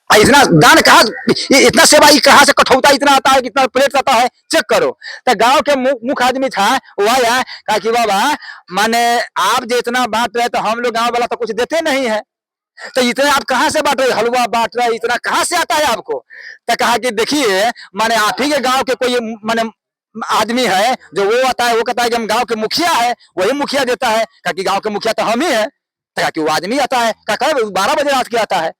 इतना दान कहाँ, इतना सेवा कहाँ से कठौता इतना आता है, कितना प्लेट आता है, चेक करो। तो गांव के मुख्य आदमी था वो आया, कहा कि बाबा माने आप जो इतना बांट रहे तो हम लोग गांव वाला तो कुछ देते नहीं है, तो इतना आप कहाँ से बांट रहे, हलवा बांट रहे, इतना कहाँ से आता है आपको। तो कहा कि देखिए माने आप ही के गांव के कोई माने आदमी है जो वो आता है, वो कहता है कि हम गांव के मुखिया है, वही मुखिया देता है। कहा कि गांव के मुखिया तो हम ही है। तो कहा कि वो आदमी आता है, कहा 12 बजे रात के आता है।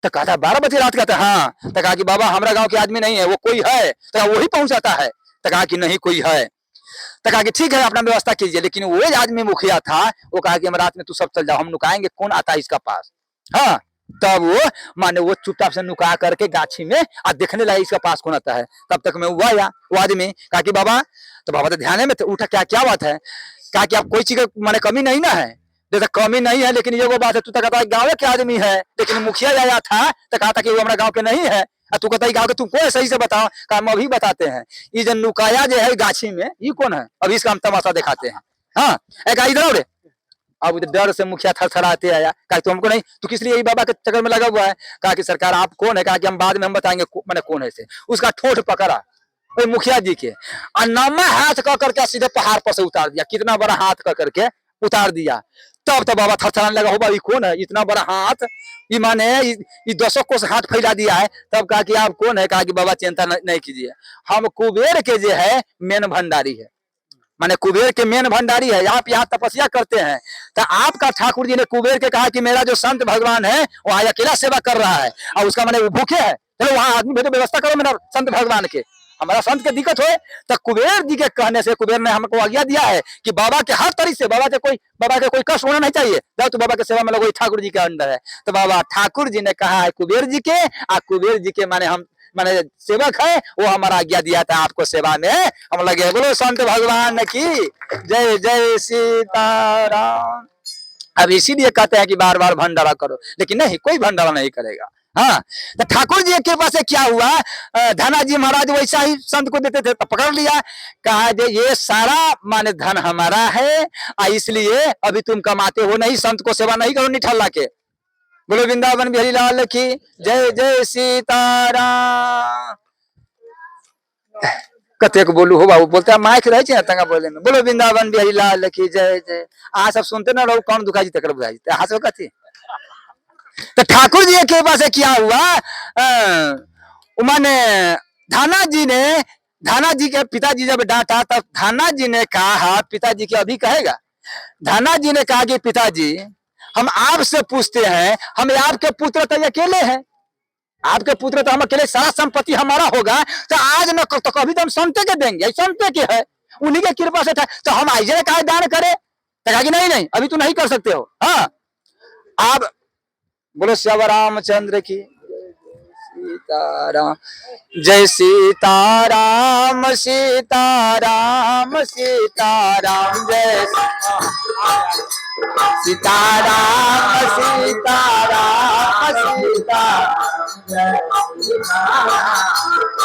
तो कहा था 12 बजे रात का था, हाँ। तो कहा कि बाबा हमारा गांव के आदमी नहीं है, वो कोई है। तो वही पहुंचाता है। तो कहा कि नहीं कोई है। तो कहा कि ठीक है अपना व्यवस्था कीजिए, लेकिन वो आदमी मुखिया था, वो कहा कि हम रात में तू सब चल जाओ, हम नुकाएंगे कौन आता है इसका पास। हाँ, तब वो माने वो चुपचाप से नुका करके गाछी में और देखने लगा इसका पास कौन आता है। तब तक में वो आया, वो आदमी कहा कि बाबा, तो बाबा तो ध्यान में उठा, क्या क्या बात है। कहा कि आप कोई चीज माने कमी नहीं ना है। तो कमी नहीं है, लेकिन ये वो बात है, तू तो कहता है गाँव के आदमी है, लेकिन मुखिया आया था तो कहा था कि वो हमारा गाँव के नहीं है, तू कहता है गाँव के, तुमको सही से बताओ। कहा हम अभी बताते हैं, ये जो नुकाया जो है गाछी में, ये कौन है, अभी इसका हम तमाशा दिखाते हैं। हाँ, इधर रे। अब डर से मुखिया थरथराते आया, कहा तो हमको नहीं, तू किस लिए यही बाबा के चक्कर में लगा हुआ है। कहा कि सरकार आप कौन है। कहा कि हम बाद में हम बताएंगे मैंने कौन है से। उसका ठोठ पकड़ा मुखिया जी के, और नामा हाथ कर करके सीधे पहाड़ पर से उतार दिया, कितना बड़ा हाथ कर करके उतार दिया। तब तो बाबा थरथराने लगा, हो भाई कौन है, इतना बड़ा हाथ, ये माने ये 10 कोस हाथ फैला दिया है। तब कहा कि आप कौन है। कहा कि बाबा चिंता नहीं कीजिए, हम कुबेर के जो है मेन भंडारी है, माने कुबेर के मेन भंडारी है। आप यहाँ तपस्या करते हैं, तो आपका ठाकुर जी ने कुबेर के कहा कि मेरा जो संत भगवान है वो अकेला सेवा कर रहा है, और उसका मैंने भूखे है, चलो वहां आदमी भेजो, व्यवस्था करो मेरा संत भगवान के, हमारा संत के दिक्कत हो। तो कुबेर जी के कहने से कुबेर ने हमको आज्ञा दिया है कि बाबा के हर तरीके से, बाबा के कोई कष्ट होना नहीं चाहिए, जाओ तो बाबा के सेवा में लगो, ठाकुर जी के अंदर है। तो बाबा ठाकुर जी ने कहा है कुबेर जी के, कुबेर जी के माने सेवक है, वो हमारा आज्ञा दिया था आपको सेवा में हम लगे। बोलो संत भगवान की जय, जय सीताराम। अब इसीलिए कहते हैं कि बार बार भंडारा करो, लेकिन नहीं, कोई भंडारा नहीं करेगा। हाँ, तो ठाकुर जी के पास क्या हुआ, धना जी महाराज वैसा ही संत को देते थे, तो पकड़ लिया, कहा ये सारा माने धन हमारा है, इसलिए अभी तुम कमाते हो नहीं, संत को सेवा नहीं करो निठल्ला के। बोलो वृंदावन बिहारी लाल की जय, जय सीताराम। कते को बोलू हो बाबू, बोलते माइक रहे ना तंगा बोले में। बोलो वृंदावन बिहारी लाल की जय, जय। सब सुनते ना रहो, कौन दुखा जी तक बुझाई हाथ कथी। तो ठाकुर जी के पास क्या हुआ, माने धाना जी के पिताजी जब डांटा, तब धाना जी ने कहा, पिताजी के अभी कहेगा, धाना जी ने कहा कि पिताजी हम आपसे पूछते हैं, हम आपके पुत्र तो अकेले हैं, आपके पुत्र तो हम अकेले, सारा संपत्ति हमारा होगा, तो आज न तो कभी तो हम संते के देंगे, संते के है, उन्हीं के कृपा से था, तो हम ऐसे कहा दान करें। तो कहा कि नहीं नहीं अभी तो नहीं कर सकते हो। हाँ, आप बोलो श्याम रामचंद्र की सीताराम, जय सीताराम, सीताराम, सीताराम, जय सीताराम, सीताराम,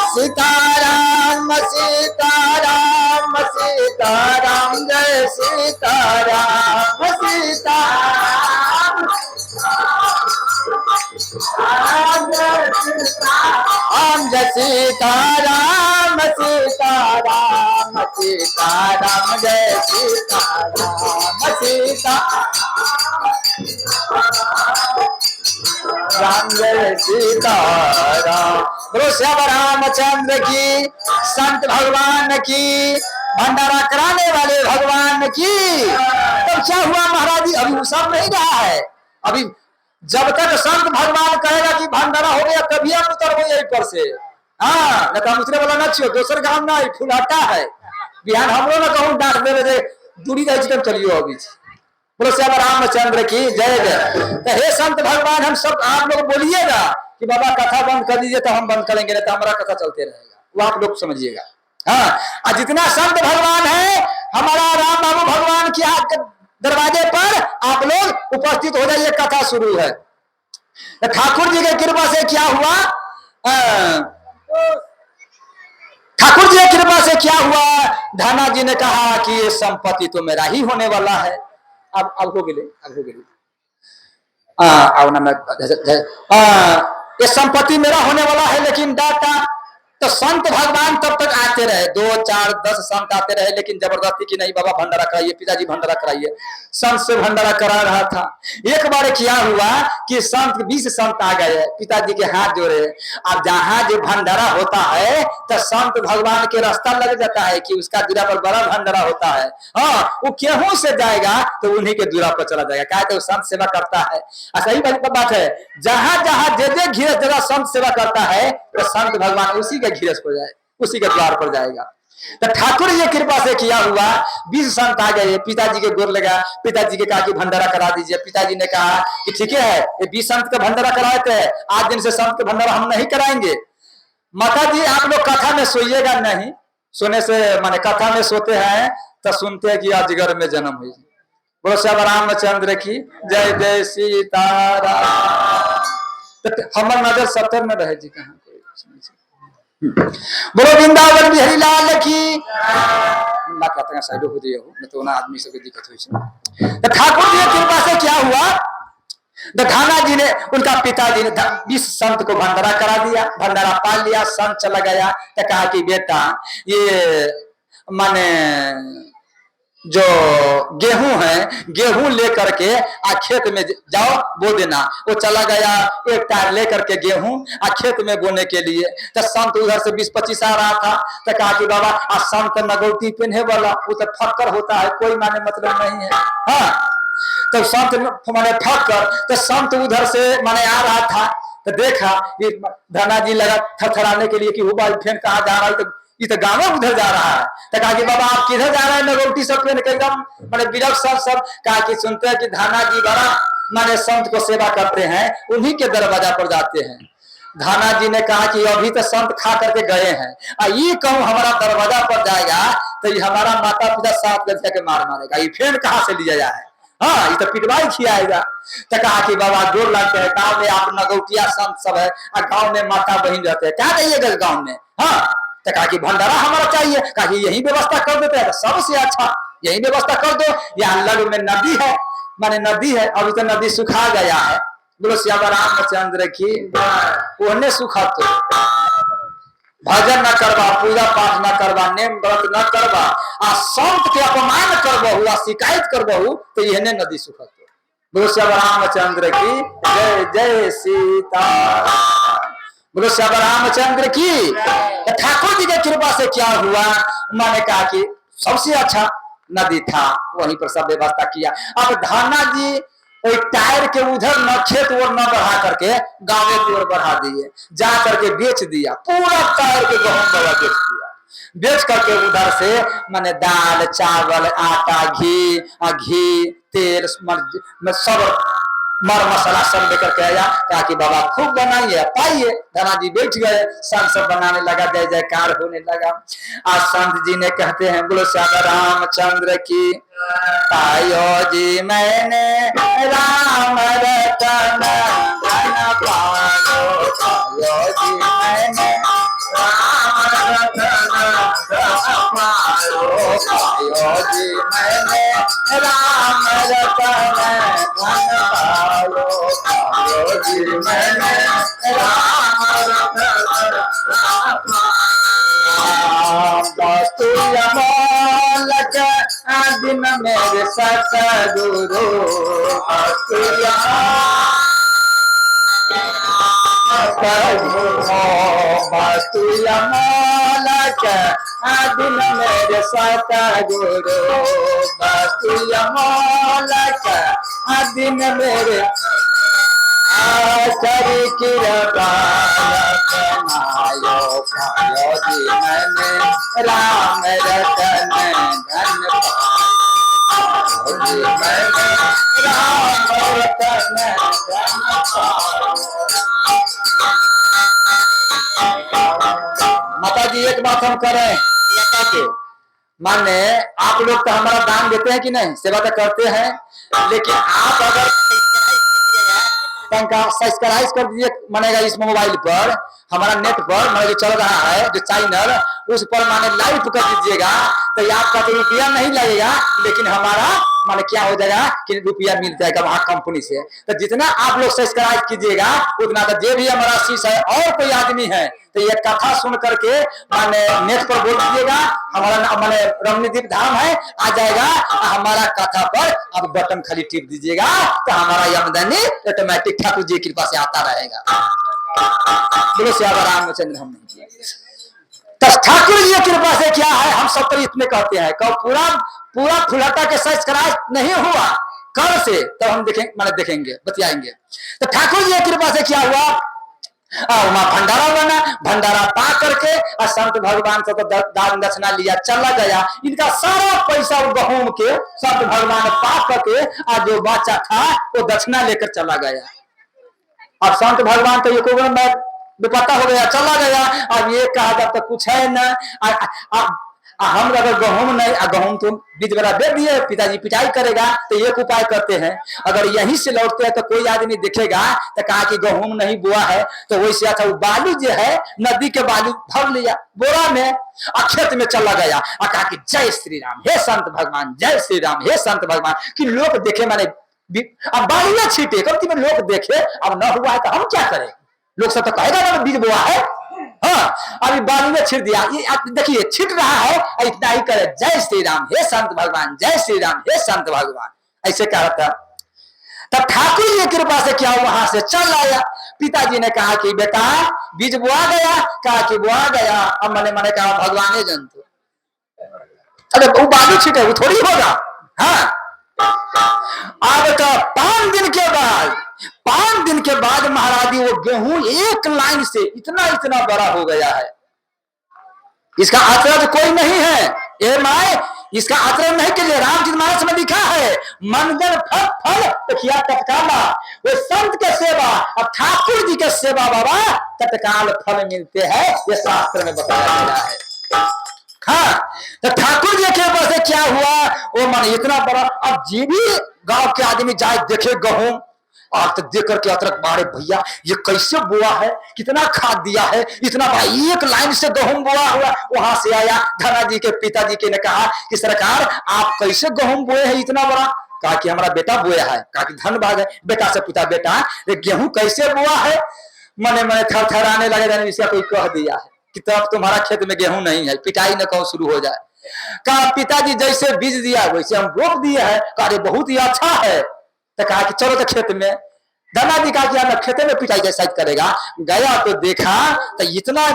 सीताराम, सीताराम, सीताराम, जय सीताराम, सीताराम, हम जय सीताराम, सीताराम, सीताराम, जय सीताराम, सीताराम, जय सीताराम। बोलो श्याम रामचंद्र की, संत भगवान की, भंडारा कराने वाले भगवान की। तब क्या हुआ महाराज जी, अभी सब नहीं रहा है, अभी जब तक संत भगवान कहेगा कि भंडारा हो गया तभी हम उतरबो यहीं पर से। हाँ, न तो हम उतरे वाला न छियो, दोसर गांव ना फुलाटा है, बिहान हमरो न कहूँ डांट दे दूरी रह चलियो अभी। बोलो श्याम रामचंद्र की जय, जय। तो हे संत भगवान, हम सब आप लोग बोलिएगा कि बाबा कथा बंद कर दीजिए, तो हम बंद करेंगे, नहीं तो हमारा कथा चलते रहेगा, वो आप लोग समझिएगा। हाँ, और जितना संत भगवान है, हमारा राम बाबू भगवान की दरवाजे पर आप लोग उपस्थित हो जाइए, कथा शुरू है। तो ठाकुर जी के कृपा से क्या हुआ, ठाकुर जी की कृपा से क्या हुआ, धाना जी ने कहा कि ये संपत्ति तो मेरा ही होने वाला है। अब हो गए, अब हो गए। अब ना मैं ये संपत्ति मेरा होने वाला है, लेकिन डाटा तो संत भगवान तब तक आते रहे, 2 4 10 संत आते रहे, लेकिन जबरदस्ती की नहीं, बाबा भंडारा कराइए, पिताजी भंडारा कराइए। संत से भंडारा करा रहा था। एक बार क्या हुआ कि संत 20 संत आ गए, पिताजी के हाथ जोड़े। अब जहां जो भंडारा होता है तो संत भगवान के रास्ता लग जाता है कि उसका दूरा पर बड़ा भंडारा होता है। हाँ, वो केहू से जाएगा तो उन्हीं के दूरा पर चला जाएगा, क्या तो संत सेवा करता है। सही बात है, जहां जहां जे घिरस जगह संत सेवा करता है तो संत भगवान उसी के घिरस पर जाए, उसी के द्वार पर जाएगा। तो ठाकुर जी कृपा से किया हुआ 20 संत आ गए, पिताजी के गोर लगा, पिताजी के कहा कि भंडारा करा दीजिए। पिताजी ने कहा कि ठीक है, ये 20 संत का भंडारा कराए थे, आज दिन से संत का भंडारा हम नहीं कराएंगे। माता जी आप लोग कथा में सोइएगा नहीं, सोने से माने कथा में सोते हैं तो सुनते हैं कि अजगर में जन्म हुई। बोलो श्री रामचंद्र की जय, जय सीताराम। तो हमार नजर 70 में रहे जी, कहाँ बोलो वृंदावन बिहारी लाल की। ना कहते हैं साइड हो दिए हो, नहीं तो ना आदमी सबके दिक्कत हुई। तो ठाकुर जी की कृपा से क्या हुआ, तो धाना जी ने, उनका पिताजी ने 20 संत को भंडारा करा दिया, भंडारा पाल लिया। संत चला गया तो कहा कि बेटा ये माने जो गेहूं है, गेहूं लेकर के आ खेत में जाओ बो देना। वो चला गया एक टायर लेकर के गेहूं आ खेत में बोने के लिए। तो संत उधर से 20-25 आ रहा था, तो कहा कि बाबा आ संत नगौती पहने वाला, वो तो फक्कर होता है, कोई माने मतलब नहीं है। हाँ, तो संत माने फक्कर, तो संत उधर से माने आ रहा था, तो देखा कि धना जी लगा थरथराने के लिए कि वो भाई फेन कहाँ जा रहा है, तो ये तो गाँव उधर जा रहा है। तो कहा कि बाबा आप किधर जा रहे हैं, नगौटी सब पहन के एकदम माने बिरक सब। कहा कि सुनते हैं कि धाना जी बड़ा माने संत को सेवा करते हैं, उन्हीं के दरवाजा पर जाते हैं। धाना जी ने कहा कि अभी तो संत खा करके गए हैं, ये कहूँ हमारा दरवाजा पर जाएगा तो ये हमारा माता पिता 7 गज के मार मारेगा, ये फेन कहाँ से लिया जाए। हाँ, ये तो पिटवाई खियाएगा। तो कहा कि बाबा जोर लगते हैं, गाँव में आप नगौटिया संत सब है, गाँव में माता बहन रहते हैं, क्या कहिएगा गाँव में। हाँ, तो कहा कि भंडारा हमारा चाहिए, कहा कि यही व्यवस्था कर देते हैं, सबसे अच्छा यही व्यवस्था कर दो। यहाँ लग में नदी है, माने नदी है, अभी तो नदी सुखा गया है। बोलो श्यामा रामचंद्र की। ओहने सुखा तो भजन न करवा, पूजा पाठ न करवा, नेम व्रत न करवा, आ संत के अपमान करबहु, आ शिकायत करबहु, तो यहने नदी सुखा तो। बोलो श्यामा रामचंद्र की जय, जय सीताराम। बोलो श्यामा रामचंद्र की। ठाकुर जी के कृपा से क्या हुआ, मैंने कहा कि सबसे अच्छा नदी था, वहीं पर सब व्यवस्था किया। अब धाना जी कोई टायर के उधर न खेत और न बढ़ा करके गाँव की ओर बढ़ा दिए, जा करके बेच दिया, पूरा टायर के गेहूं दवा बेच दिया। बेच करके उधर से माने दाल चावल आटा घी तेल सब मर मसाला सब लेकर के आया। कहा कि बाबा खूब बनाइए, पाइए। धना जी बैठ गए, संत सब बनाने लगा, जय जयकार होने लगा। आज संत जी ने कहते हैं बोलो श्यामा रामचंद्र की। पायो जी मैंने राम रतन धन पायो, पायो जी मैंने राम रतन धन पायो, पायो जी मैंने राम रतन धन पायो, पायो जी मैंने राम रतन धन पायो। दिन मेरे सतगुरु मालक, दिन मेरे सतगुरु मालक, दिन मेरे करी कृपा नायो, पायो जी मैंने राम रतन धन पायो, जी मैंने राम रतन धन पायो। माता जी एक बात हम करें के माने, आप लोग तो हमारा दान देते हैं कि नहीं, सेवा तो करते हैं, लेकिन आप अगर सब्सक्राइब कर दीजिए, मानेगा इस मोबाइल पर, हमारा नेट पर जो चल रहा है जो चैनल, उस पर माने लाइव कर दीजिएगा तो आपका तो रुपया नहीं लगेगा, लेकिन हमारा माने क्या हो जाएगा कि रुपया मिल जाएगा वहां कंपनी से। तो जितना आप लोग सब्सक्राइब कीजिएगा उतना, तो जो भी हमारा शीश है और कोई आदमी है तो ये कथा सुन करके माने नेट पर बोल दीजिएगा, हमारा माने रमणीदीप धाम है आ जाएगा, हमारा कथा पर अब बटन खाली टिप दीजिएगा तो हमारा आमदनी ऑटोमेटिक ठाकुर जी की कृपा से आता रहेगा। बोलो श्याम रामचंद्र। हम तो ठाकुर जी की कृपा से क्या है, हम सब तो इतने कहते हैं, कब पूरा पूरा फुलाटा के सब्सक्राइब नहीं हुआ कल से तो हम देखेंगे बतियाएंगे। तो ठाकुर जी की कृपा से क्या हुआ, वहां भंडारा बना, भंडारा पा करके और संत भगवान से तो दान दक्षिणा लिया चला गया। इनका सारा पैसा गहूम के संत भगवान पा करके और जो बच्चा था वो दक्षिणा लेकर चला गया। अब संत भगवान तो ये में बेपत्ता हो गया, चला गया। अब ये कहा जब तक कुछ है न, हम अगर गहूम नहीं, गहूम तो बीज वाला दे दिए, पिताजी पिटाई करेगा, तो एक उपाय करते हैं, अगर यहीं से लौटते हैं तो कोई आदमी देखेगा तो कहा कि गहूम नहीं बोआ है, तो वैसे अच्छा बालू जो है नदी के बालू भर लिया बोरा में और खेत में चला गया और कहा कि जय श्री राम, हे संत भगवान, जय श्री राम, हे संत भगवान। कि लोग देखे, माने अब बालू छीटे कमती में लोग देखे, अब न हुआ है तो हम क्या करें, लोग सब तो कहेगा ना बीज बोआ है। हाँ, अभी बालू में छिट दिया, ये आप देखिए छिट रहा है, इतना ही करे, जय श्री राम, हे संत भगवान, जय श्री राम, हे संत भगवान, ऐसे कहा था। तब ठाकुर जी की कृपा से क्या वहां से चल आया। पिताजी ने कहा कि बेटा बीज बोआ गया, कहा कि बोआ गया, अब मैंने कहा भगवान जंतु, अरे वो बालू छिटे वो थोड़ी होगा। हाँ, अब तो 5 दिन के बाद महाराज जी वो गेहूं एक लाइन से इतना इतना बड़ा हो गया है, इसका आचरण कोई नहीं है। ये माए इसका आचरण नहीं कीजिए, रामचरितमानस में लिखा है मंगल फल फल तकिया तत्काला, वो संत के सेवा और ठाकुर जी के सेवा बाबा तत्काल फल मिलते हैं, ये शास्त्र में बताया गया है। हाँ, तो ठाकुर जी के पास से क्या हुआ, वो मन इतना बड़ा, अब जी भी गांव के आदमी जाए देखे गहूं और तो देख करके अतरक मारे, भैया ये कैसे बोआ है, कितना खाद दिया है, इतना बड़ा एक लाइन से गेहूं बोआ हुआ। वहां से आया धना जी के पिताजी के ने कहा कि सरकार आप कैसे गेहूं बोए हैं इतना बड़ा, कहा कि हमारा बेटा बोया है, कहा कि धन भाग है। बेटा से पूछा बेटा ये गेहूं कैसे बोआ है, मने थरथराने लगे, इसका कोई कह दिया है कि तब तुम्हारा खेत में गेहूं नहीं है, पिटाई न कहो शुरू हो जाए। कहा पिताजी जैसे बीज दिया वैसे हम रोप दिए हैं, कहा बहुत ही अच्छा है। तो कहा कि चलो तो खेत में, दाना जी कहा कि खेते में पिटाई कैसा करेगा। गया तो देखा तो इतना,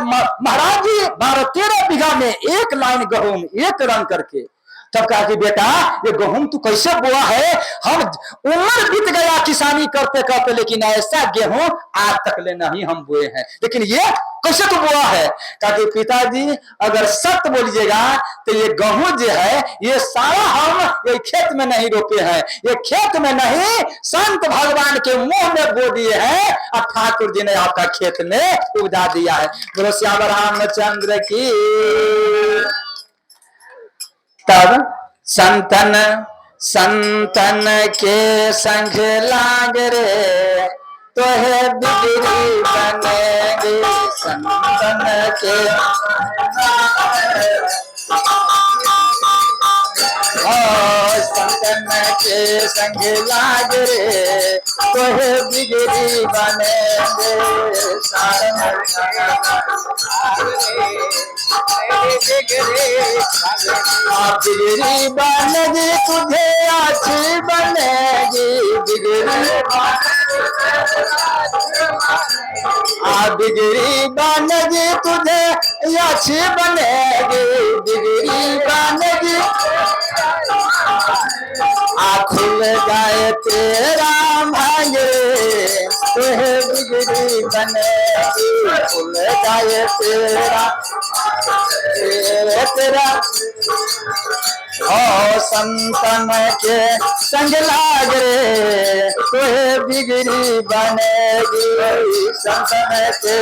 महाराज जी 12-13 बीघा में एक लाइन गेहूं एक रंग करके। तब कहा कि बेटा ये गेहूं तू कैसे बोआ है, हम उम्र बीत गया किसानी करते करते, लेकिन ऐसा गेहूं आज तक ले नहीं हम बोए हैं, लेकिन ये कैसे तू बोआ है। कहा कि पिताजी अगर सत्य बोलिएगा तो ये गेहूं जो है ये सारा हम ये खेत में नहीं रोपे हैं, ये खेत में नहीं संत भगवान के मुंह में बो दिए हैं और ठाकुर जी ने आपका खेत में उपजा दिया है। बोलो श्याम रामचंद्र की। तब संतन संतन के संग लाग रे, तो है बिगड़ी बनेगी संतन के, संतन के संग लाग रे, तो है बिगड़ी बनेगे बिगड़ी बनेगी तुझे अच्छी बनेगी, बिगड़ी बनेगी तुझे अच्छी बनेगी, बिगड़ी बनेगी खुल जाए तेरा भांगे, तुहे बिगड़ी बनेगी खुल जाए तेरा तेरा। ओ संतन के संग लाग रे, तुहे बिगड़ी बनेगी संतन के।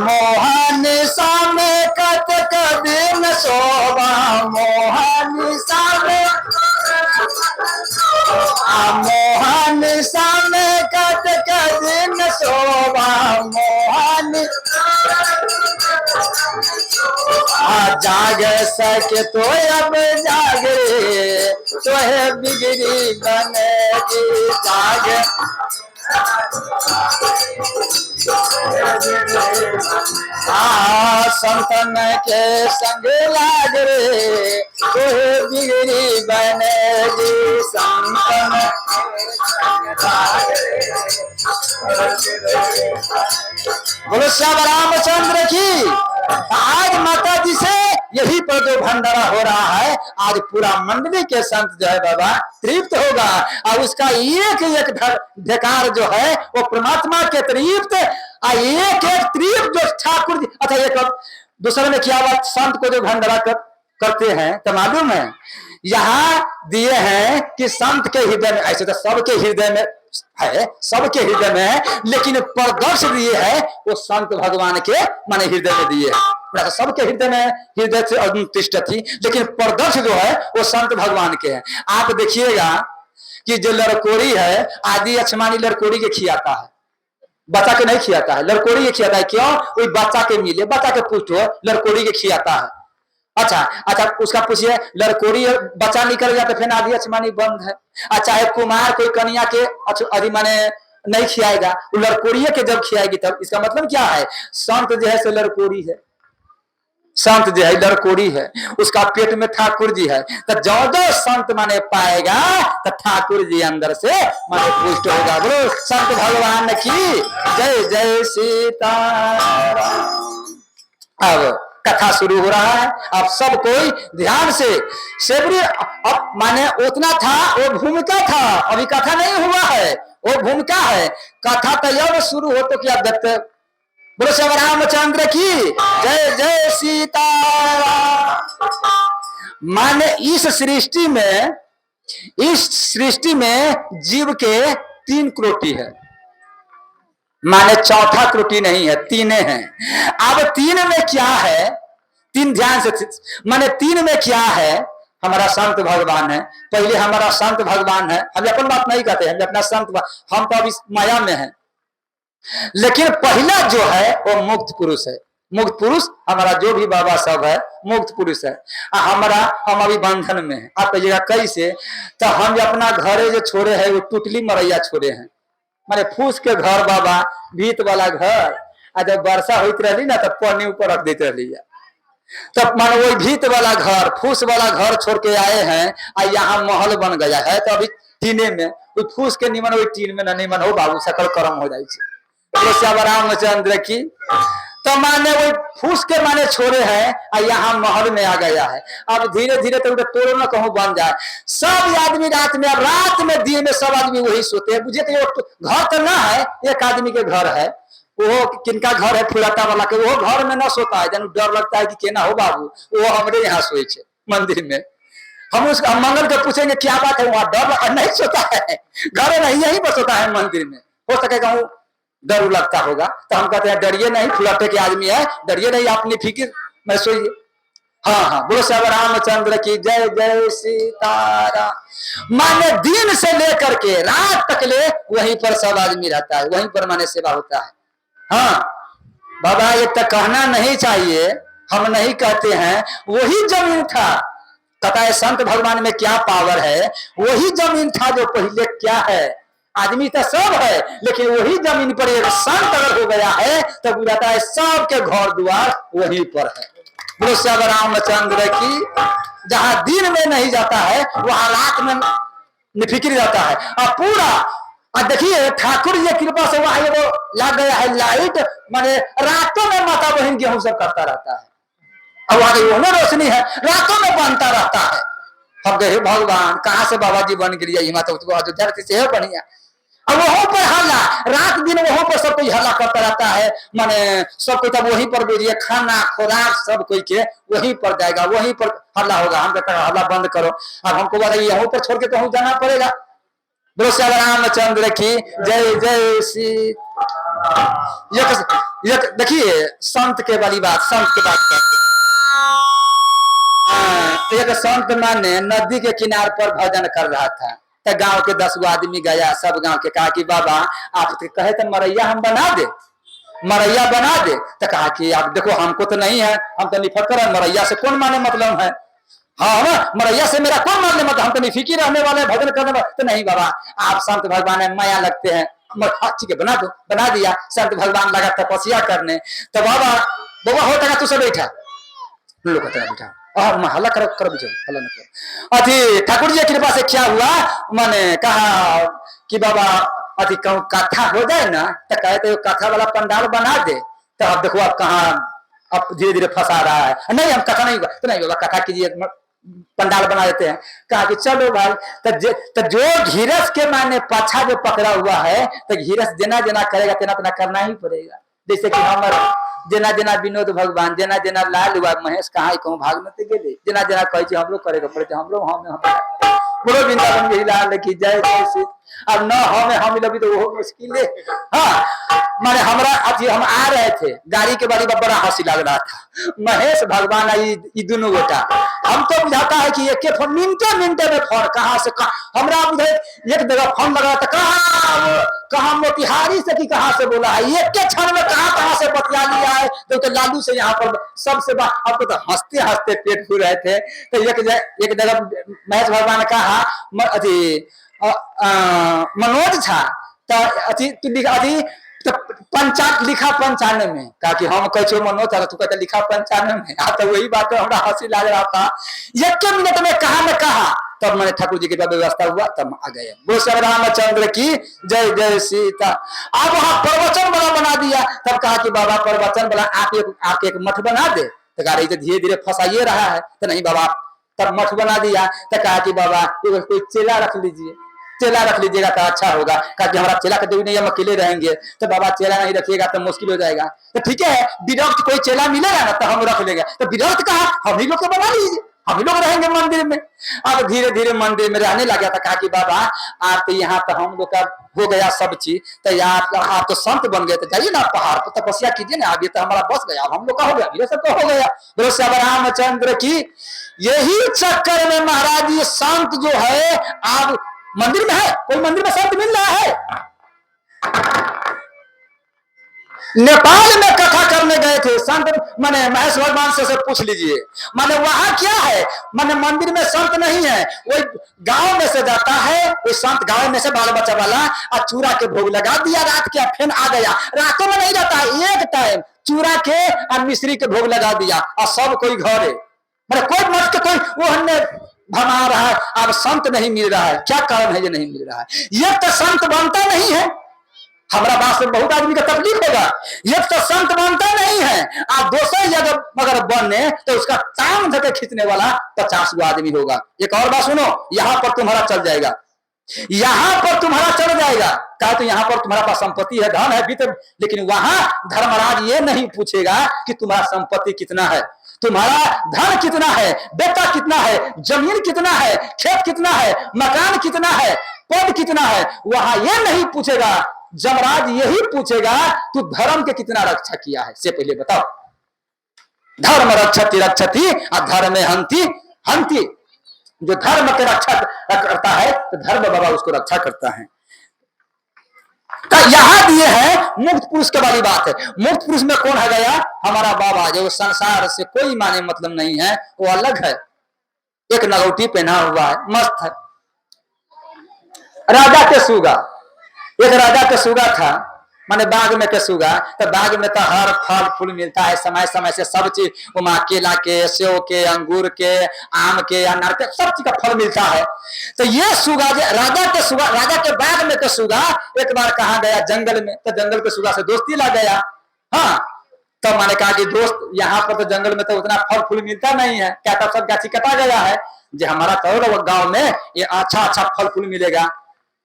मोहन सामे कत कदीन शोभा, मोहन सामे मोहन ऐसा में कट दिन शोभा मोहन जाग सके तो अब जाग रे तो है बिगड़ी बनेगी जाग संतन के संग लाग रे तो है बिगड़ी बनेगी संतन बोलो श्याम रामचंद्र की। आज माता जी से यही पर जो भंडारा हो रहा है, आज पूरा मंडली के संत जो है बाबा तृप्त होगा और उसका एक एक ढकार जो है वो परमात्मा के तृप्त एक एक तृप्त जो ठाकुर जी। अच्छा एक दूसरे में क्या बात, संत को जो भंडारा करते हैं तो मालूम है यहाँ दिए हैं कि संत के हृदय में, ऐसे तो सबके हृदय में है, सबके हृदय में है, लेकिन प्रदर्श दिए है वो संत भगवान के माने हृदय में दिए है। सबके हृदय में हृदय से अनुतिष्ठ थी, लेकिन प्रदर्श जो है वो संत भगवान के हैं। आप देखिएगा कि जो लड़कोड़ी है आदि अक्षमानी लड़कोड़ी के खियाता है, बच्चा के नहीं खियाता है, लड़कोड़ी के खियाता है। क्यों? वही बच्चा के मिले, बच्चा के पुष्ट हो, लड़कोड़ी के खियाता है। अच्छा उसका पूछिए लड़कोड़ी बच्चा निकल गया तो फिर आदि अक्षमानी बंद है। चाहे कुमार कोई कन्या के आदि माने नहीं खियाएगा, वो लड़कोड़ी के जब खियाएगी तब। इसका मतलब क्या है, संत जो है से लड़कोड़ी है, संत जो है लड़कोड़ी है, उसका पेट में ठाकुर जी है। तो जो जो संत माने पाएगा तो ठाकुर जी अंदर से माने पुष्ट होगा। बोलो संत भगवान की जय जय सीताराम। अब कथा शुरू हो रहा है, अब सब कोई ध्यान से सेवरी। अब माने उतना था वो भूमिका था, अभी कथा नहीं हुआ है, वो भूमिका है। कथा तैयार शुरू हो तो क्या देखते। बोलो श्री रामचंद्र की जय जय सीताराम। माने इस सृष्टि में जीव के 3 कोटि है, माने चौथा त्रुटि नहीं है, 3 हैं। अब 3 में क्या है, 3 ध्यान से माने 3 में क्या है, हमारा संत भगवान है। पहले हमारा संत भगवान है, हम अपन बात नहीं कहते, हम अपना संत, हम तो अभी माया में है। लेकिन पहला जो है वो मुक्त पुरुष है। मुक्त पुरुष हमारा जो भी बाबा सब है मुक्त पुरुष है। हम अभी बंधन में है। आप कहिएगा कैसे, तो हम अपना घरे जो छोड़े है वो टुटली मरैया छोड़े हैं, माने फूस के घर बाबा, भीत वाला घर। जब वर्षा होती रही ना तब पानी ऊपर रख देते रही, तब माने वही भीत वाला घर, फूस वाला घर छोड़ के आए हैं और यहाँ महल बन गया है। तो अभी टीने में फूस के निमन वही टीन में न निमन हो बाबू, सकल कर्म हो जाए। रामचंद्र की तो माने वही फूस के माने छोड़े हैं और यहाँ महल में आ गया है। अब धीरे धीरे तो तोड़ो न कहूँ बन जाए। सब आदमी रात में, अब रात में दिन में सब आदमी वही सोते हैं। बुझे तो घर तो ना है, एक आदमी के घर है, वो किनका घर है फुलाटा वाला के, वो घर में न सोता है, जन डर लगता है कि केना हो बाबू, वो हमरे यहाँ सोए छे मंदिर में। हम उसका मंगल के पूछेंगे क्या बात है, वहां डर नहीं सोता है, घर नहीं यहीं पर सोता है मंदिर में। हो सकेगा वो डर लगता होगा, तो हम कहते हैं डरिए नहीं, फुलाटे के आदमी है, डरिए नहीं, अपनी फिक्र में सोइए। हाँ, बोलो श्री रामचंद्र की जय जय सीताराम। माने दिन से लेकर के रात तक ले वहीं पर सब आदमी रहता है, वहीं पर माने सेवा होता है। हाँ बाबा, ये तो कहना नहीं चाहिए, हम नहीं कहते हैं, वही जमीन था। पता है संत भगवान में क्या पावर है, वही जमीन था जो पहले क्या है, आदमी तो सब है, लेकिन वही जमीन पर एक संत अगर हो गया है तो बुझाता है सबके घर द्वार वहीं पर है। बोलो श्री रामचंद्र की। जहां दिन में नहीं जाता है वहां रात में निफिक्र जाता है। और पूरा देखिए ठाकुर जी कृपा से वहां वो लग गया है लाइट, माने रातों में माता बहन गेहूं सब करता रहता है, और वहां रोशनी है, रातों में बनता रहता है। हम कहे भगवान कहाँ से बाबा जी बन गई, माता धरती से है बढ़िया। और वहां पर हल्ला रात दिन, वहां पर सब कोई हल्ला करता रहता है, माने सब कोई तब वहीं पर बोलिए खाना खुराक सब कोई के वहीं पर जाएगा, वहीं पर हल्ला होगा। हम कहते हैं हल्ला बंद करो, अब हमको बताइए यहाँ पर छोड़ के कहूँ जाना पड़ेगा। बोलो श्री रामचंद्र की जय जय श्री। देखिए संत के वाली बात, संत के बात करते हैं। एक संत माने नदी के किनारे पर भजन कर रहा था, तो गांव के 10 आदमी गया, सब गांव के कहा कि बाबा आप कहे तो मरैया हम बना दे, मरैया बना दे। तो कहा कि आप देखो हमको तो नहीं है, हम तो निफक्कर है, मरैया से कौन माने मतलब है, हाँ ना मरैया से मेरा कौन मानने मतलब, हम तो निफिकी रहने वाले भजन करने वाले। तो नहीं बाबा आप संत भगवान है, माया लगते हैं। ठीक है बना दो, बना दिया। संत भगवान लगा तपस्या करने। तो बाबा बाबा होता तू सब बैठा, लोग कहते हैं बैठा हल्ला करो करो बीच हल्ला न करो। अथी ठाकुर जी की कृपा से क्या हुआ, मैंने कहा कि बाबा अथी कथा हो जाए ना, तो कहते कथा वाला पंडाल बना दे। तो अब देखो आप कहाँ अब धीरे धीरे फंसा रहा है, नहीं हम कथा नहीं हुआ तो नहीं बाबा कथा कीजिए, पंडाल बना देते हैं। कहा कि चलो भाई तो जो घीरस के माने पाछा जो पकड़ा हुआ है, तो घीरस जेना जेना करेगा तेना तेना करना ही पड़ेगा। जैसे कि हमारा जेना जेना विनोद भगवान, जेना जेना लाल हुआ महेश कहा कहूँ भाग में गेले, जेना जेना कहे हम लोग करेगा पड़े हम लोग हम बोलो वृंदावन यही लाल की जय जय। अब न हमें हम लभी तो वो मुश्किल है। हाँ माने हमारा अथी हम आ रहे थे गाड़ी के बारी में बड़ा हंसी लग रहा था, महेश भगवान ये दोनों बेटा। हम तो बुझाता है कि एक फोन मिनटे मिनटे में फोन कहाँ से कहाँ हमरा बुझे एक जगह फोन लगा था, कहाँ मोतिहारी से कि कहाँ से बोला है, एक के क्षण में कहाँ से बतिया लिया है। तो लालू से यहाँ पर सबसे आपको तो हंसते हंसते पेट फूल रहे थे। तो एक जगह महेश भगवान ने कहा अथी मनोज था तो अथी तो लिखा 95 में, कहा कि हम कहे मनोज था तू कहते लिखा 95 में। तो वही बात हमारा हंसी लग रहा था। एक मिनट में कहा न कहा, तब मैंने ठाकुर जी की व्यवस्था हुआ तब आ गए। वो सब रामचंद्र की जय जय सीता। अब वहां प्रवचन वाला बना दिया। तब कहा कि बाबा प्रवचन वाला आप एक मठ बना दे। तो कहा रही धीरे धीरे फंसाइए रहा है। तो नहीं बाबा तब मठ बना दिया। तो कहा कि बाबा कोई चेला रख लीजिए, चेला रख लीजिएगा तो अच्छा होगा। कहा कि हमारा चेला कभी नहीं हम अकेले रहेंगे। तो बाबा चेला नहीं रखिएगा तो मुश्किल हो जाएगा। तो ठीक है विरक्त कोई चेला मिलेगा ना तो हम रख लेंगे। तो विरक्त कहा हम ही लोग को बना लीजिए, हम ही लोग रहेंगे मंदिर में। अब धीरे धीरे मंदिर में रहने लगा था। कहा कि बाबा आप तो यहाँ तो हम लोग का हो गया सब चीज, तो आप तो संत बन गए, तो जाइए ना पहाड़ पर तपस्या कीजिए ना। अब ये तो हमारा बस गया, अब हम लोग का हो गया, ये सब तो हो गया। बोलो श्री रामचंद्र की। यही चक्कर में महाराज ये संत जो है आप मंदिर में है, कोई मंदिर में संत मिल रहा है। नेपाल में कथा करने गए थे संत, माने महेश भगवान से पूछ लीजिए। माने वहां क्या है, माने मंदिर में संत नहीं है, वही गांव में से जाता है, कोई संत गांव में से बाल बच्चा वाला और चूरा के भोग लगा दिया रात के, फिर आ गया। रातों में नहीं जाता, एक टाइम चूरा के और मिश्री के भोग लगा दिया और सब कोई घर है। मैंने कोई मत के कोई वो हमने भमा रहा है। अब संत नहीं मिल रहा है, क्या कारण है ये नहीं मिल रहा है। ये तो संत बनता नहीं है। हमारा बात से बहुत आदमी का तकलीफ होगा। ये तो संत बनता नहीं है। आप दूसरे जगह अगर बने तो उसका टांग धके खींचने वाला 50 गो आदमी होगा। एक और बात सुनो, यहाँ पर तुम्हारा चल जाएगा, यहाँ पर तुम्हारा चल जाएगा। कहा तो यहाँ पर तुम्हारा पास संपत्ति है, धन है, वित्त, लेकिन वहां धर्मराज ये नहीं पूछेगा कि तुम्हारा संपत्ति कितना है, तुम्हारा धन कितना है, बेटा कितना है, जमीन कितना है, खेत कितना है, मकान कितना है, पद कितना है। वहां ये नहीं पूछेगा, जमराज यही पूछेगा तू धर्म के कितना रक्षा किया है, से पहले बताओ। धर्म रक्षति रक्षति और धर्म हंति हंति। जो धर्म के रक्षा करता है तो धर्म बाबा उसको रक्षा करता है। तो यहां दिए हैं मुक्त पुरुष के वाली बात है। मुक्त पुरुष में कौन है गया, हमारा बाबा जो संसार से कोई माने मतलब नहीं है, वो अलग है। एक नगौटी पहना हुआ है, मस्त है। राजा के सुगा, एक राजा के सुगा था, माने बाग में के सुगा। तो बाग में तो हर फल फूल मिलता है, समय समय से सब चीज, वहां केला के, सेव के, अंगूर के, आम के, अनार के, सब चीज का फल मिलता है। तो ये सुगा राजा के सुगा, राजा के बाग में के सुगा एक बार कहा गया जंगल में। तो जंगल के सुगा से दोस्ती लग गया। हाँ तो मैंने कहा कि दोस्त यहाँ पर तो जंगल में तो उतना फल फूल मिलता नहीं है, क्या सब गाछी कटा गया है, जो हमारा तो गाँव में ये अच्छा अच्छा फल फूल मिलेगा।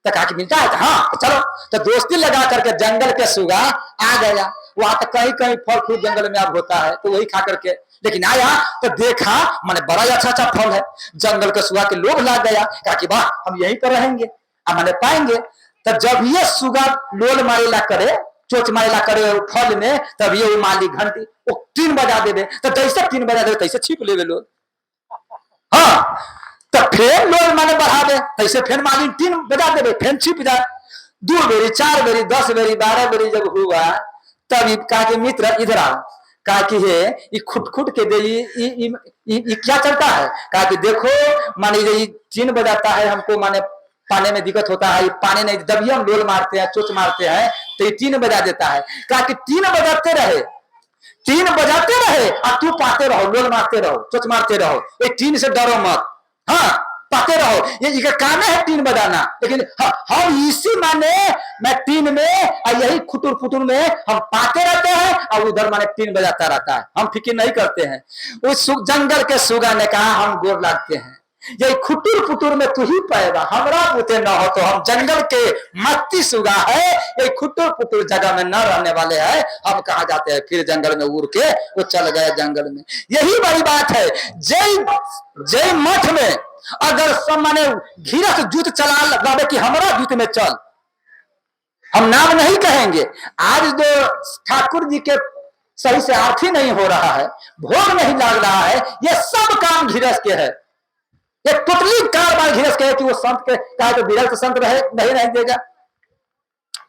तो कहा कि मिलता है, हाँ तो चलो। तो दोस्ती लगा करके जंगल के सुगा आ गया। वहां तो कहीं कहीं फल फूल जंगल में अब होता है, तो वही खा करके, लेकिन आया तो देखा माने बड़ा अच्छा अच्छा फल है। जंगल के सुगा के लोभ लग गया, कहा कि वाह हम यहीं पर रहेंगे, मैंने पाएंगे। तो जब ये सुगा लोल मारेला करे, चोच मारेला करे फल में, तब ये माली घंटी वो 3 बजा देवे। तो जैसे 3 बजा देवे तैसे छिप लेवे लोग। हाँ तो फेन लोग माने बढ़ा दे, तैसे फेन मालिन 3 बजा दे, फेन छिप जाए। 2 बेरी 4 बेरी 10 बेरी 12 बेरी जब हुआ तब कहा कि मित्र इधर आओ, कहा कि हे ये खुट खुट के दे ये क्या चलता है। कहा कि देखो माने ये 3 बजाता है, हमको माने पाने में दिक्कत होता है, पाने नहीं जब हम लोल मारते हैं चोच मारते हैं तो ये 3 बजा देता है। कहा कि 3 बजाते रहे, 3 बजाते रहे और तू पाते रहो, लोल मारते रहो, चोच मारते रहो, ये 3 से डरो मत। हाँ पाते रहो, ये काम है 3 बजाना। लेकिन हम इसी माने मैं 3 में और यही खुटुर फुटुर में हम पाते रहते हैं और उधर माने 3 बजाता रहता है, हम फिक्र नहीं करते हैं। उस जंगल के सुगा ने कहा हम गोर लागते हैं, यही खुटुर फुटुर में तू ही पाएगा, हमरा बुते न हो तो हम जंगल के मत्ती सुगा है, ये खुटुर फुटुर जगह में न रहने वाले हैं, हम कहा जाते हैं। फिर जंगल में उड़ के वो चल गए जंगल में। यही बड़ी बात है। जय मठ में अगर सब माने घीरस जूत चला लावे कि हमारा जूत में चल, हम नाम नहीं कहेंगे। आज जो ठाकुर जी के सही से आरती नहीं हो रहा है, भोग नहीं लग रहा है, ये सब काम घीरस के है। ये टोटली कारबार घीरस के है कि वो संत के कहा तो बिरल तो संत रहे नहीं देगा।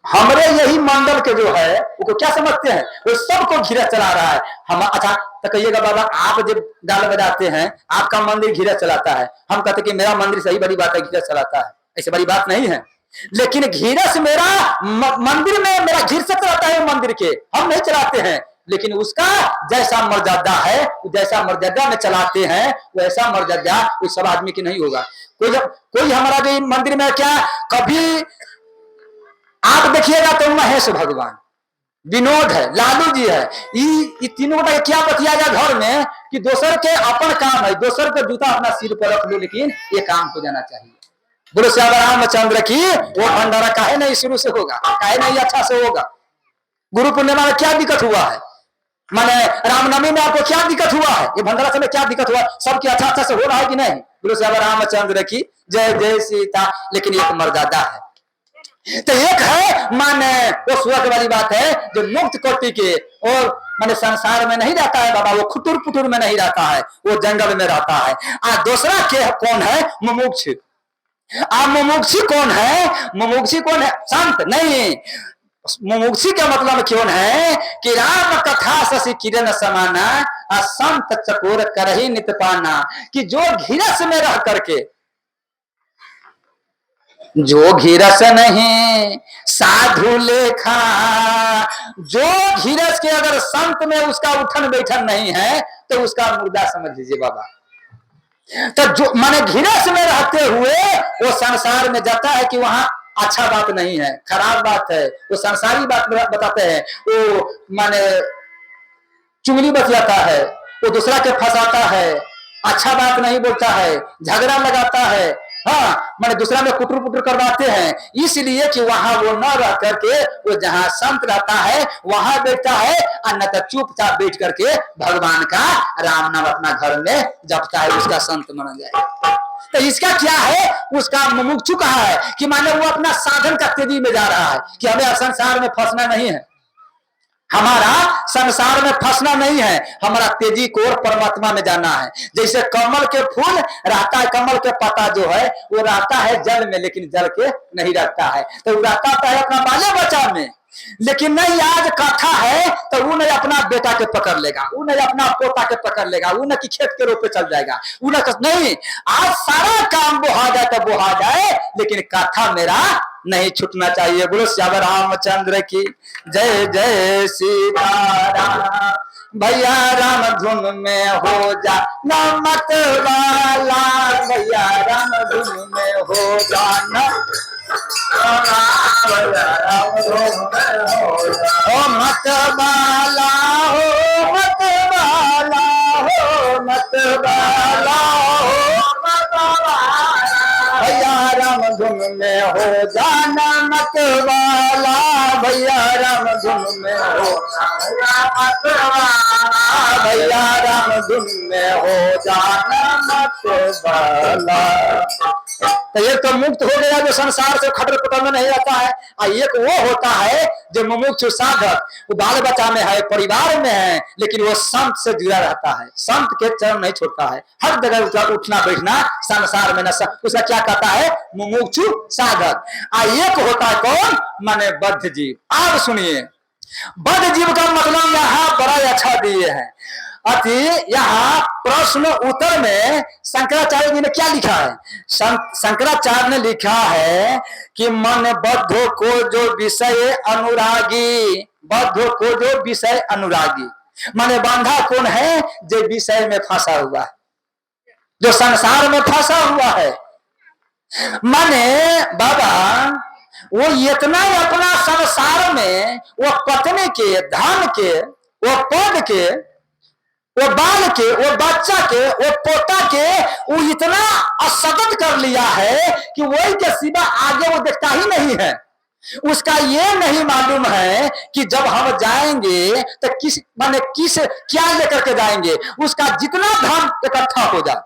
हमरे यही मंडल के जो है वो क्या समझते हैं, वो सबको घीरस चला रहा है। हम अच्छा तो कहिएगा बाबा आप जब गाल बजाते हैं आपका मंदिर घीरस चलाता है, हम कहते कि मेरा मंदिर सही बड़ी बात है घीरस चलाता है, ऐसी बड़ी बात नहीं है। लेकिन घीरस मेरा मंदिर में मेरा घीरस रहता है मंदिर के, हम नहीं चलाते हैं। लेकिन उसका जैसा मर्यादा है जैसा मर्यादा में चलाते हैं वैसा मर्यादा उस सब आदमी की नहीं होगा। कोई हमारा जो मंदिर में क्या कभी आप देखिएगा तो महेश भगवान, विनोद है, लालू जी है, ये तीनों का क्या बतियागा घर में कि दोसर के अपन काम है, दोसर के जूता अपना सिर पर रख लो, लेकिन ये काम हो जाना चाहिए। बोलो श्री रामचंद्र की। वो भंडारा काहे नहीं शुरू से होगा, काहे नहीं अच्छा से होगा। गुरु पूर्णिमा में क्या दिक्कत हुआ है, माने रामनवमी में आपको क्या दिक्कत हुआ है, ये भंडारा समय क्या दिक्कत हुआ, सबकी अच्छा से हो रहा है कि नहीं। बोलो श्री रामचंद्र की जय जय सीता। लेकिन एक मर्यादा है, तो एक है माने वो स्वर्ग वाली बात है जो मुक्त कोटि के और माने संसार में नहीं रहता है बाबा, वो खुटुर पुटुर में नहीं रहता है, वो जंगल में रहता है। दूसरा के कौन है, मुमुक्ष। मुमुक्षी कौन है, मुमुक्षी कौन है, संत नहीं। मुमुक्षी का मतलब क्यों है कि राम कथा शशि किरण समाना असंत चकोर करही नित पाना, कि जो घिरस में रह करके, जो घिरस नहीं साधु लेखा, जो घिरस के अगर संत में उसका उठन बैठन नहीं है तो उसका मुर्दा समझ लीजिए बाबा। तो जो माने घिरस में रहते हुए वो संसार में जाता है कि वहां अच्छा बात नहीं है, खराब बात है, वो संसारी बात बताते हैं, वो माने चुगली बतियाता है, वो दूसरा के फंसाता है, अच्छा बात नहीं बोलता है, झगड़ा लगाता है, हाँ माने दूसरा में कुटुर पुटुर करवाते हैं। इसलिए कि वहां वो न रह करके वो जहां संत रहता है वहां बैठता है, और न तो चुपचाप बैठ करके भगवान का राम नाम अपना घर में जपता है, उसका संत माना जाए। तो इसका क्या है, उसका मुमुक्षु कहा है कि माने वो अपना साधन का तेजी में जा रहा है कि हमें संसार में फंसना नहीं है, हमारा संसार में फंसना नहीं है, हमारा तेजी को और परमात्मा में जाना है। जैसे कमल के फूल रहता है, कमल के पत्ता जो है वो रहता है जल में, लेकिन जल के नहीं रहता है, तो वो रहता है अपना बाले बच्चा में। लेकिन नहीं आज कथा है तो वो नहीं अपना बेटा के पकड़ लेगा, वो नहीं अपना पोता के पकड़ लेगा, वो नहीं कि खेत के रोपे चल जाएगा, वो नहीं। आज सारा काम बोहा जाए तो बोहा जाए, लेकिन कथा मेरा नहीं छूटना चाहिए। बोलो श्याम रामचंद्र की जय जय सीताराम। भैया राम धुन में हो जा न मत वाला, भैया राम धुन में हो जाना ओ मत वाला हो, मत वाला हो, मत वाला हो, मत वाला, भैया राम धुन में हो जाना मत वाला, भैया राम धुन में हो मत वाला, भैया राम धुन में हो जाना मत वाला। तो एक तो मुक्त हो गया जो संसार से खटर पटर में नहीं रहता है, और एक वो होता है जो मुमुक्षु साधक, वो बाल बच्चा में है, परिवार में है, लेकिन वो संत से जुड़ा रहता है, संत के चरण नहीं छोड़ता है, हर जगह उसका उठना बैठना संसार में न उसका क्या कहता है, मुमुक्षु साधक। और एक होता है कौन, माने बद्ध जीव। आप सुनिए, बद्ध जीव का मतलब यहाँ बड़ा अच्छा दिए है। अति यहाँ प्रश्न उत्तर में शंकराचार्य जी ने क्या लिखा है, शंकराचार्य ने लिखा है कि मन बद्धों को जो विषय अनुरागी, बद्धों को जो विषय अनुरागी, माने बांधा कौन है, जो विषय में फंसा हुआ है, जो संसार में फंसा हुआ है। माने बाबा वो इतना अपना संसार में, वो पत्नी के, धन के, वो पद के, वो बाल के, वो बच्चा के, वो पोता के, वो इतना असगत कर लिया है कि वही के सिवा आगे वो देखता ही नहीं है। उसका ये नहीं मालूम है कि जब हम जाएंगे तो किस माने किस क्या लेकर के जाएंगे। उसका जितना धन इकट्ठा हो जाए,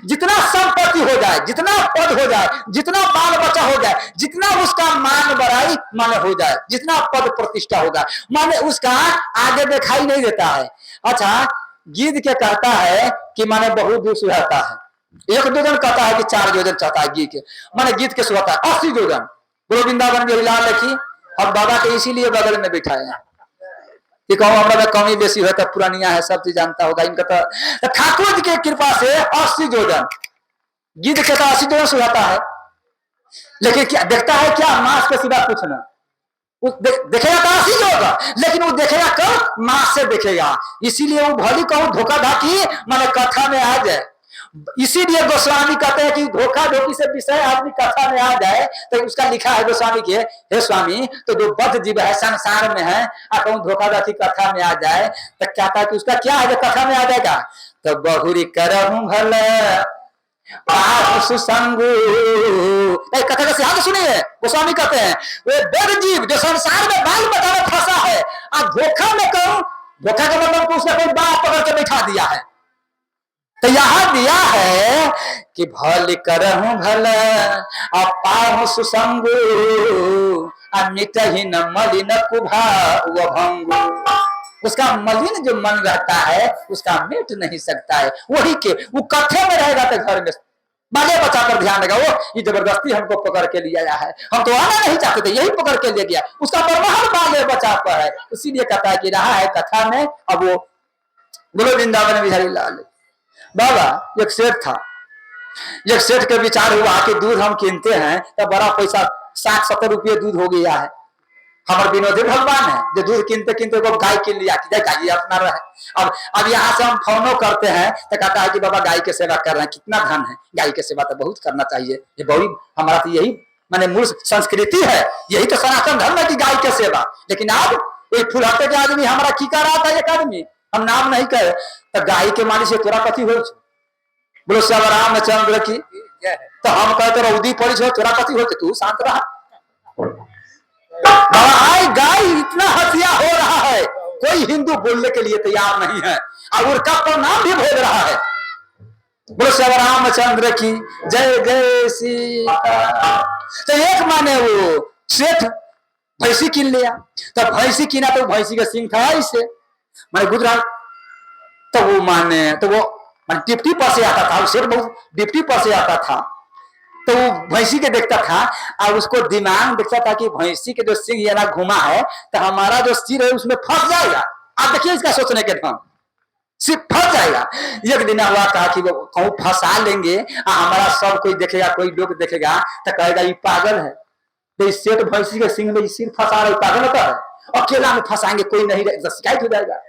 जितना संपत्ति हो जाए, जितना पद हो जाए, जितना बाल बच्चा हो जाए, जितना उसका मान बड़ाई माने हो जाए, जितना पद प्रतिष्ठा होगा, माने उसका आगे दिखाई नहीं देता है। अच्छा, गीत के कहता है कि माने बहुत दूर सुहाता है, एक दो जन कहता है कि 4 योजन चाहता है गीत के, माने गीत के सुहाता है 80 योजन। गुरु वृंदावन बिहार लिखी, अब बाबा के इसीलिए बगल में बिठाए हैं कि कहूँ हमारा में कमी बेसी है, तो पुरानिया है, सब चीज जानता होगा इनका। तो ठाकुर जी की कृपा से 80 योजन गीत के 80 योजन सुहाता है, लेकिन क्या देखता है, क्या मांस के सिवा कुछ ना। देखेगा तो 80 होगा, लेकिन वो देखेगा कब, मांस से देखेगा। इसीलिए वो भली कहूँ धोखा धाकी माने कथा में आ जाए। इसीलिए गोस्वामी कहते हैं कि धोखा धोखी से विषय आदमी कथा में आ जाए, तो उसका लिखा है गोस्वामी के, हे स्वामी तो जो बद्ध जीव है संसार में है, कहूँ धोखा धोखी कथा में आ जाए तो कहता है कि उसका क्या है जो कथा में आ जाएगा, तो बहुरी करहूं भल सुसंगु। कथा का सिद्धांत सुनिए, गोस्वामी कहते हैं वो बद्ध जीव जो संसार में बाल बच्चा में फंसा है, और धोखा में कहूं, धोखा का मतलब उसने कोई बात पकड़ के बैठा दिया है, तो यहां दिया है कि भल करहूं भल पाहु सुसंगु, मिटहि न मलिन कुभा व भंगु। उसका मलिन जो मन रहता है उसका मिट नहीं सकता है, वही के वो कथे में रहेगा तो घर में बाले बच्चा पर ध्यान देगा। वो ये जबरदस्ती हमको पकड़ के लिया गया है, हम तो आना नहीं चाहते थे, यही पकड़ के ले गया, उसका परमार बाले बच्चा पर है, इसीलिए कहता है कि रहा है कथा में। अब वो बोलो वृंदावन बिहारी लाल बाबा, एक सेठ था, एक सेठ के विचार हुआ कि दूध हम कीनते हैं तो बड़ा पैसा 60-70 रुपये दूध हो गया है, हमारे विनोदी भगवान है जो दूध कीनते कीनते को गाय कीन लिया कि गाय अपना रहे। अब यहाँ से हम फोनो करते हैं तो कहता है कि बाबा गाय की सेवा कर रहे हैं, कितना धन है, गाय की सेवा तो बहुत करना चाहिए, ये बहुत हमारा तो यही माने मूल संस्कृति है, यही तो सनातन धर्म है कि गाय की सेवा। लेकिन आज एक फुलहटे के आदमी हमारा की कर रहा था, एक आदमी हम नाम नहीं कहे, तो गाय के मानी से तोरा कथी हो, बोलो श्याम रामचंद्र की, तो हम कहते रौदी पड़ी हो, तोरा कथी हो, तू शांत रहा। गाय इतना हत्या हो रहा है, कोई हिंदू बोलने के लिए तैयार नहीं है, और उनका प्रणाम भी भेज रहा है। बोलो श्याम रामचंद्र की जय जय सीता। तो एक माने वो सेठ भैंसी कीन लिया, तो भैंसी कीना तो भैंसी का सिंह था इससे माने गुजरात, तो वो माने तो वो डिप्टी पर से आता था, सेठ बहुत डिप्टी पर से आता था, तो वो भैंसी के देखता था और उसको दिमाग देखता था कि भैंसी के जो सिंह ये ना घुमा है तो हमारा जो सिर है उसमें फंस जाएगा। आप देखिए इसका सोचने के ढंग, सिर्फ फंस जाएगा। एक दिन हुआ कहा कि वो कहूँ फंसा लेंगे, हमारा सब कोई देखेगा, कोई लोग देखेगा तो कहेगा ये पागल है, तो इस सेठ भैंसी के सिंह में सिर फंसा रहा है, पागल होता है, अकेला में फंसाएंगे कोई नहीं रहेगा, शिकायत हो जाएगा।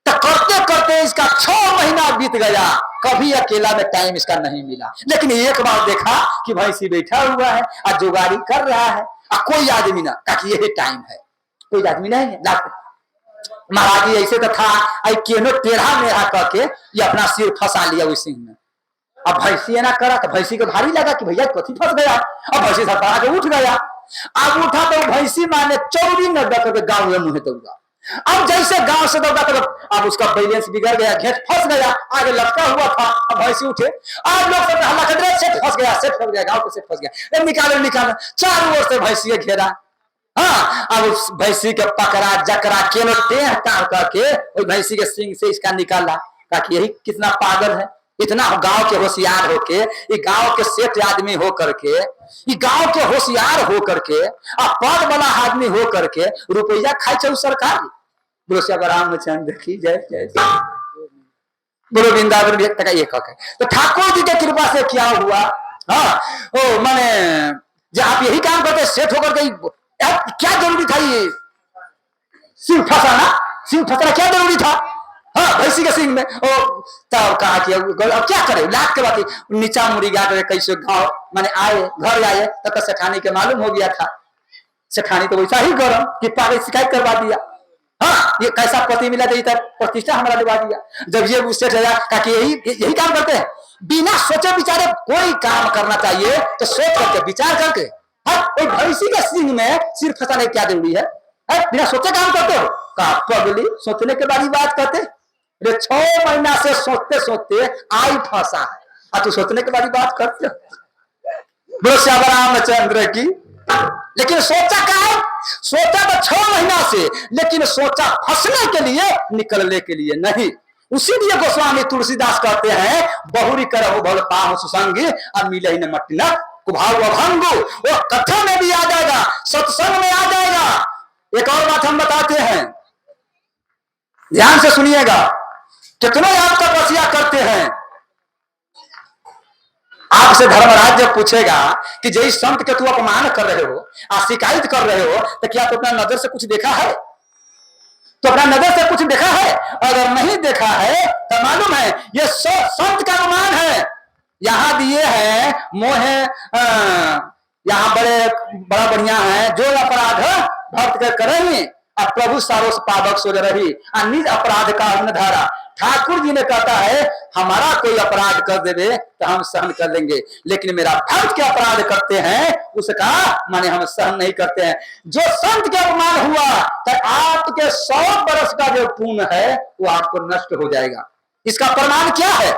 तो करते करते इसका 6 महीना बीत गया, कभी अकेला में टाइम इसका नहीं मिला। लेकिन एक बार देखा कि भैंसी बैठा हुआ है और जुगाड़ी कर रहा है, और कोई आदमी ना कहा कि यही टाइम है, कोई आदमी नहीं है। महाराज जी ऐसे तो था, केनो टेढ़ा मेढ़ा करके ये अपना सिर फंसा लिया उस सिंह में। अब भैंसी ना करा तो भैंसी को भारी लगा कि भैया कथी फंस गया, अब भैंसी सब के उठ गया। अब उठा तो भैंसी माने 24 न करके गाँव में मुँह तो अब जैसे गांव से दौड़ा तरफ, अब उसका बैलेंस बिगड़ गया, घेट फंस गया, आगे लटका हुआ था, अब भैंसी उठे, अब लोग सब हल्ला कर रहे, सेठ फंस गया, सेठ फंस गया, गांव के सेठ फंस गया, निकालो निकालो, चारों ओर से भैंसी घेरा। हाँ, अब उस भैंसी के पकड़ा जकरा के टेह टार करके उस भैंसी के सिंग से इसका निकाला, ताकि यही कितना पागल है, इतना गांव के होशियार होके, ये गांव के सेठ आदमी हो करके, ये गांव के होशियार हो करके, अब पद वाला आदमी हो करके रुपया खाई चाहे सरकार। बोलो श्याम रामचंद्र की जय जय, बोलो वृंदावन व्यक्त का ये कह। तो ठाकुर जी के कृपा से क्या हुआ, हाँ ओ माने जब आप यही काम करते सेठ होकर के, क्या जरूरी था ये सिंह फंसाना, सिंह फंसाना क्या जरूरी था, हाँ भैंसी के सिंह में। तब कहा कि अब क्या करे, लाख के बात नीचा मुड़ी गा कैसे गाँव माने आए, घर आए, तब तक सेठानी के मालूम हो गया था, सेठानी तो वैसा ही गरम कि पागल शिकायत करवा दिया, हाँ ये कैसा पति मिला था, प्रतिष्ठा हमारा दिवा दिया। जब ये उससे यही काम करते हैं, बिना सोचे विचारे कोई काम करना चाहिए तो सोच करके विचार करके। हाँ भैंसी के सिंह में सिर फंसाने क्या जरूरी है, बिना सोचे काम करते हो, कहा पगली सोचने के बाद ही बात करते, 6 महीना से सोचते सोचते आई फंसा है, और तू सोचने के बाद ही बात करते हो। बोलो श्याम रामचंद्र की। लेकिन सोचा क्या है, सोचा तो 6 महीना से, लेकिन सोचा फंसने के लिए, निकलने के लिए नहीं। उसी लिए गोस्वामी तुलसीदास कहते हैं, बहुरी करहु भल पाहु सुसंगी, अब मिले ही न मट्टी न कुभाव अभंगु। वो कथा में भी आ जाएगा, सत्संग में आ जाएगा। एक और बात हम बताते हैं, ध्यान से सुनिएगा, कितने आप तपस्या करते हैं, आपसे धर्मराज जब पूछेगा कि जिस संत के तू अपमान कर रहे हो, शिकायत कर रहे हो, तो क्या तो अपना नजर से कुछ देखा है, तो अपना नजर से कुछ देखा है, अगर नहीं देखा है तो मालूम है ये संत का अपमान है। यहां दिए हैं मोहे, यहाँ बड़ा बढ़िया है, जो अपराध भक्त के करेंगे और प्रभु सारों पादक सो रही, निज अपराध का अन्न धारा। ठाकुर जी ने कहता है, हमारा कोई अपराध कर देवे तो हम सहन कर लेंगे, लेकिन मेरा भक्त के अपराध करते हैं उसका माने हम सहन नहीं करते हैं। जो संत के अपमान हुआ तो आपके 100 वर्ष का जो पुण्य है वो आपको नष्ट हो जाएगा। इसका प्रमाण क्या है?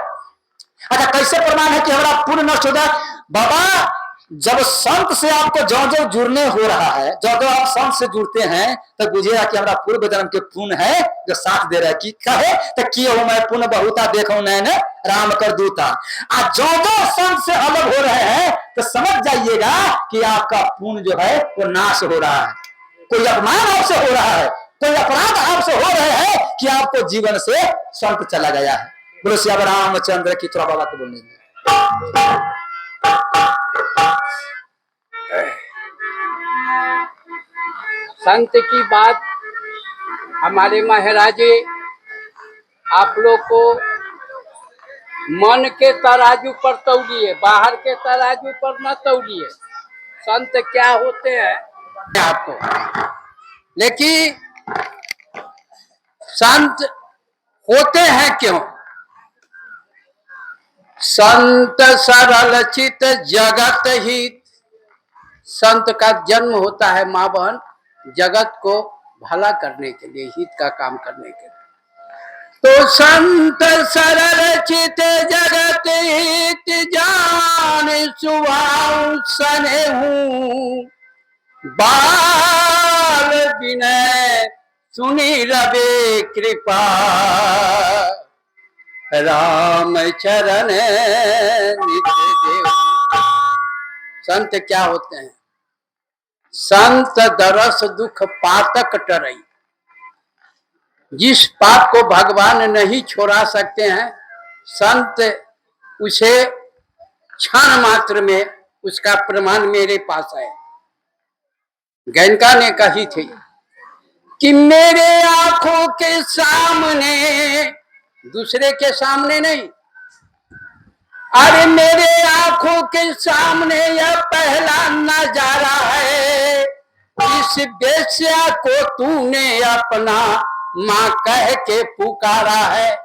अच्छा कैसे प्रमाण है कि हमारा पुण्य नष्ट हो जाए? बाबा जब संत से आपको जो जो जुड़ने हो रहा है, जो जो आप संत से जुड़ते हैं, तो बुझिएगा कि हमारा पूर्व जन्म के पुण्य है जो साथ दे रहा है। कि कहे तो किए हूं मैं पुण्य बहुता, देखो नैने राम कर दूता। आज जो जो संत से अलग हो रहे हैं तो समझ जाइएगा कि आपका पुण्य जो है वो नाश हो रहा है। कोई अपमान आपसे हो रहा है, कोई अपराध आपसे हो रहे हैं कि आपको जीवन से संत चला गया है। बोलो श्याम रामचंद्र की। थोड़ा बाबा को बोलने दीजिए। संत की बात हमारे महाराजे आप लोग को मन के तराजू पर तौलिए, बाहर के तराजू पर न तौलिए। संत क्या होते हैं आपको, लेकिन संत होते हैं क्यों? संत सरल चित जगत हित। संत का जन्म होता है माँ बहन जगत को भला करने के लिए, हित का काम करने के लिए। तो संत सरल चित जगत हित जान सुभाव सने हूँ, बाल विनय सुनी रवे कृपा, राम चरण नित्य देव। संत क्या होते हैं? संत दरस दुख पातक टरई। जिस पाप को भगवान नहीं छोड़ा सकते हैं, संत उसे क्षण मात्र में उसका प्रमाण मेरे पास है। गैनका ने कही थी कि मेरे आंखों के सामने, दूसरे के सामने नहीं, अरे मेरे आंखों के सामने यह पहला नजारा है, इस बेस्या को तूने अपना माँ कह के पुकारा है।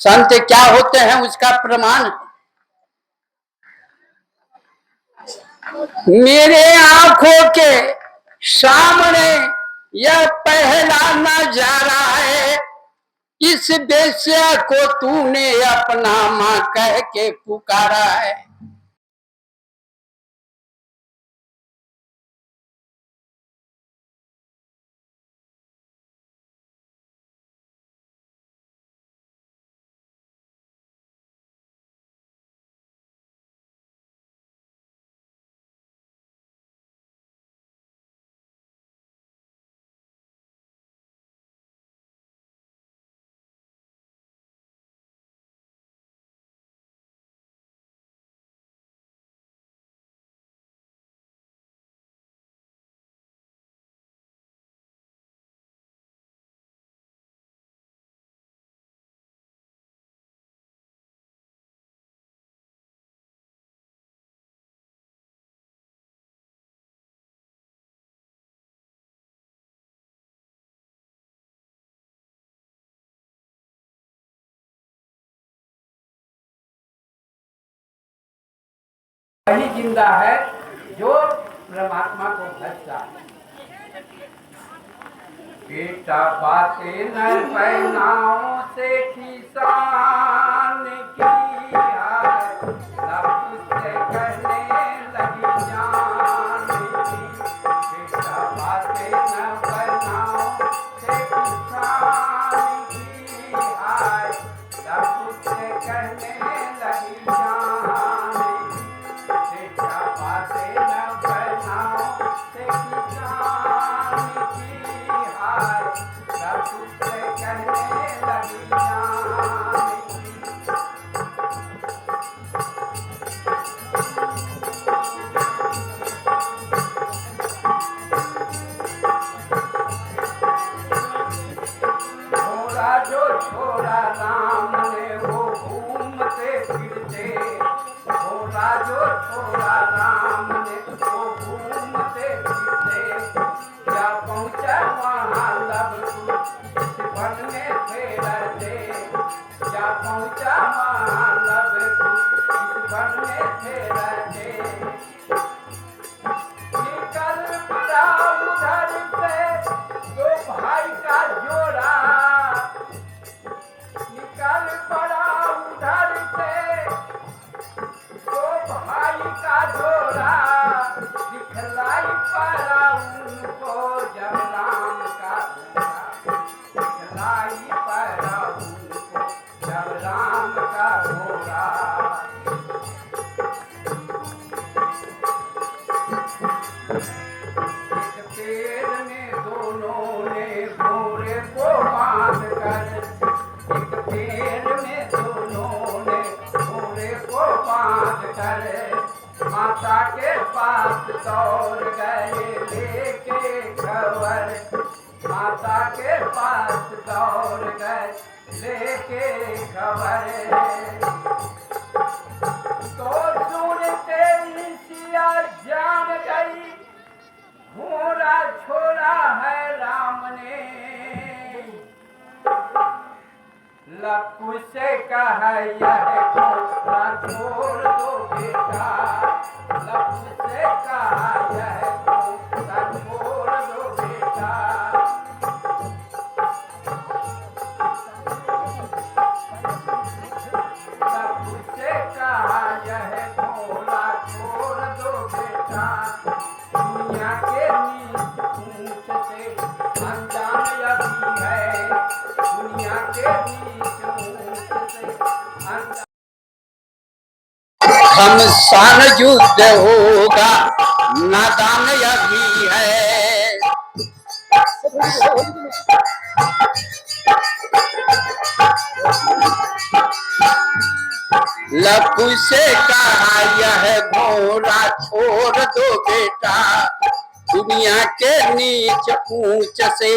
संत क्या होते हैं उसका प्रमाण, मेरे आंखों के सामने यह पहला नजारा है, इस वेश्या को तूने अपना माँ कह के पुकारा है। वही जिंदा है जो परमात्मा को भजता है। बेटा बातें न पहनाओ से किसान की है, लब से कहने लगी जान की। बेटा बातें न पहनाओ से किसान की है, लब से कहने लगी जान की। बेटा बातें न पहनाओ से किसान की हाय, सब तुझसे कहने लगी जान की। छोरा जो छोरा राम ने वो घूमते फिरते, छोरा जो छोरा राम ने वो घूमते फिरते। क्या पहुँचा वहाँ लब इस वन में थे डरते, क्या पहुँचा वहाँ लब इस वन में थे डरते। निकल पड़ा उधर से दो भाई का जोड़ा, निकल पड़ा उधर से दो भाई का जोड़ा। दिखलाई पड़ा उनको जब राम का घोड़ा, दिखलाई पड़ा उनको जब राम का घोड़ा। एक पेड़ में दोनों ने घोड़े को बांध कर, एक पेड़ में दोनों ने घोड़े को बांध कर, माता के पास दौड़ गए लेके खबर। माता के पास दौड़ गए लेके खबर। तो सुनते सिया जान गई, घोड़ा छोड़ा है राम ने। लक्ष्मण से कहा यह घोड़ा छोड़ दो बेटा, लक्ष्मण से कहा यह घोड़ा छोड़ दो बेटा। लक्ष्मण से कहा यह घोड़ा छोड़ दो बेटा। दुनिया के नीच ऊंच से अनजान अभी है, दुनिया के नीच ऊंच से अनजान। घमसान युद्ध होगा नादान अभी है। लपू से कहा यह घोड़ा छोड़ दो बेटा, दुनिया के नीच ऊंच से